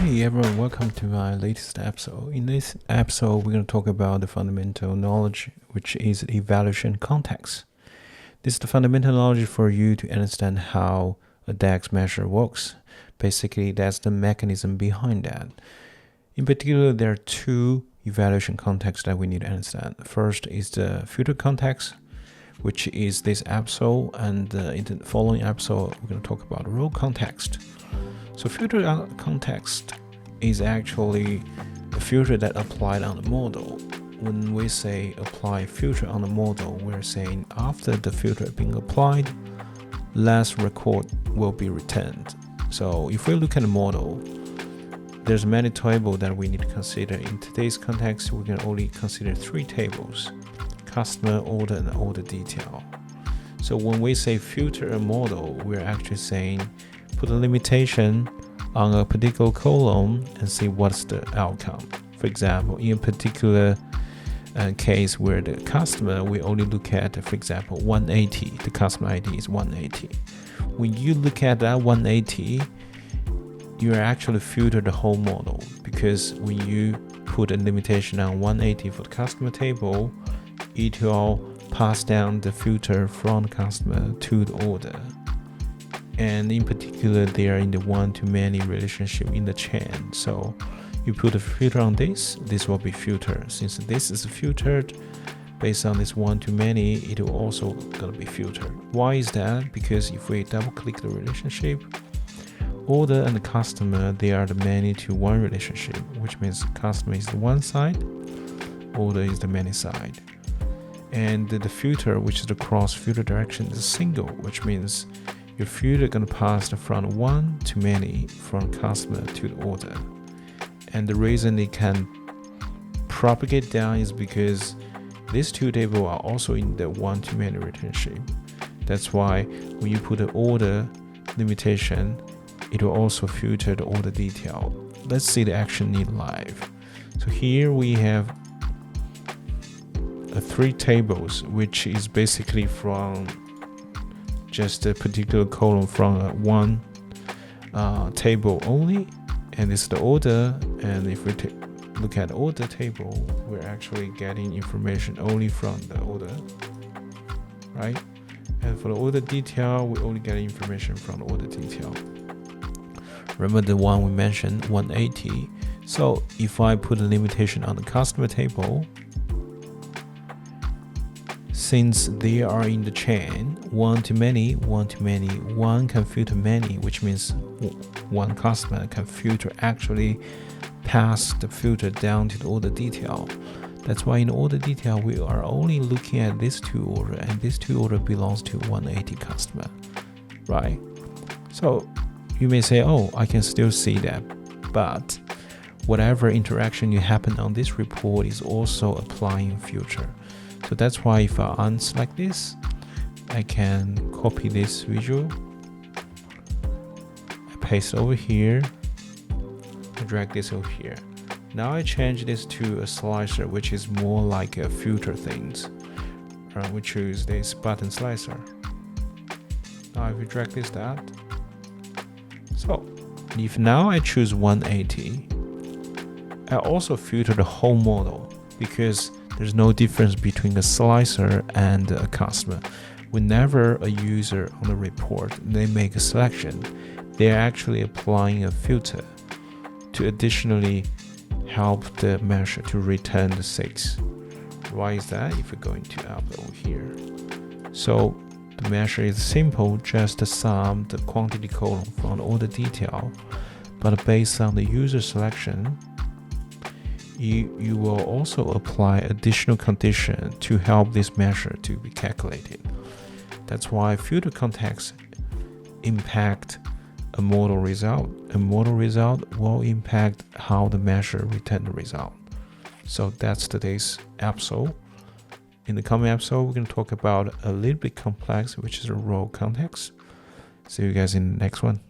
Hey everyone, welcome to my latest episode. In this episode, we're going to talk about the fundamental knowledge, which is evaluation context. This is the fundamental knowledge for you to understand how a DAX measure works. Basically, that's the mechanism behind that. In particular, there are two evaluation contexts that we need to understand. First is the filter context, which is this episode, and in the following episode, we're going to talk about row context. So filter context is actually a filter that applied on the model. When we say apply filter on the model, we're saying after the filter being applied, last record will be returned. So if we look at the model, there's many tables that we need to consider. In today's context, we can only consider three tables: customer, order, and order detail. So when we say filter a model, we're actually saying put a limitation on a particular column and see what's the outcome. For example, in a particular case where the customer, we only look at, for example, 180, the customer ID is 180. When you look at that 180, you actually filter the whole model, because when you put a limitation on 180 for the customer table, it will pass down the filter from the customer to the order. And in particular, they are in the one-to-many relationship in the chain. So you put a filter on this will be filtered. Since this is filtered based on this one-to-many, it will also gonna be filtered. Why is that? Because if we double-click the relationship, order and the customer, they are the many-to-one relationship, which means customer is the one side, order is the many side. And the filter, which is the cross-filter direction, is single, which means your filter gonna pass from one to many, from customer to the order. And the reason it can propagate down is because these two tables are also in the one to many relationship. That's why when you put an order limitation, it will also filter the order detail. Let's see the action in live. So here we have three tables, which is basically from just a particular column from one table only, and this is the order. And if we look at the order table, we're actually getting information only from the order, right? And for the order detail, we only get information from the order detail. Remember the one we mentioned, 180. So if I put a limitation on the customer table, since they are in the chain, one to many, one can filter many, which means one customer can filter actually pass the filter down to the order detail. That's why in order detail, we are only looking at this two order, and this two order belongs to 180 customer, right? So you may say, oh, I can still see that, but whatever interaction you happen on this report is also applying filter. So that's why if I unselect this, I can copy this visual, I paste over here, I drag this over here. Now I change this to a slicer, which is more like a filter things. We choose this button slicer. Now if we drag this out, so if now I choose 180, I also filter the whole model, because there's no difference between a slicer and a customer. Whenever a user on the report, they make a selection, they're actually applying a filter to additionally help the measure to return the 6. Why is that? If we're going to upload here. So the measure is simple, just sum the quantity column from the order detail, but based on the user selection, you will also apply additional condition to help this measure to be calculated. That's why filter context impact a model result. A model result will impact how the measure return the result. So that's today's episode. In the coming episode, we're going to talk about a little bit complex, which is a row context. See you guys in the next one.